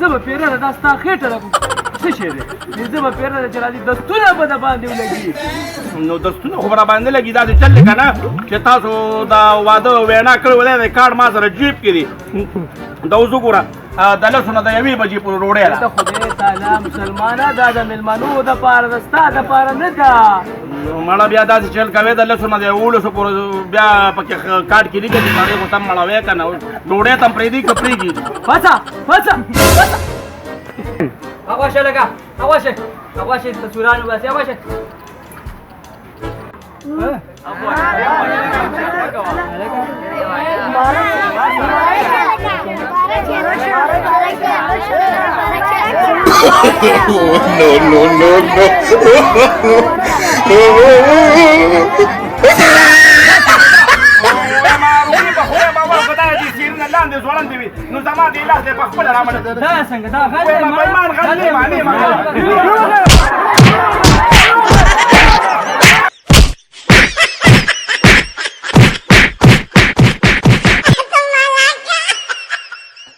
پنځه به پیره ده دا ستا خېټه ده څه شی دی پنځه به پیره ده چې راځي دستونه به د باندې ولګي نو دستونه خو به را باندې لګي دا دې چل دی که نه چې تاسو دا واده وینا کړی ولی دی کارډ ما سره جیب کې دي دا اوس وګوره د لسو نه د یوې بجې پورې ډوډۍ ده د خدای تعالی مسلمانه دا د مېلمنو دپاره ده ستا دپاره نه ده مړه بیا داسې چل کوې د لسو نه د 11 پورې بیا پکې کارډ کې لیکلي سړی خو تم مړوې که نه ډوډۍ ته هم پرېږدي که پرېږدي پڅه اغواشه لږه اغواشه تصویران وباسي اغواشه لاندې ځوړندې وي نو زما د لاس دی په خپله رامنډه دا څنګه دا غلې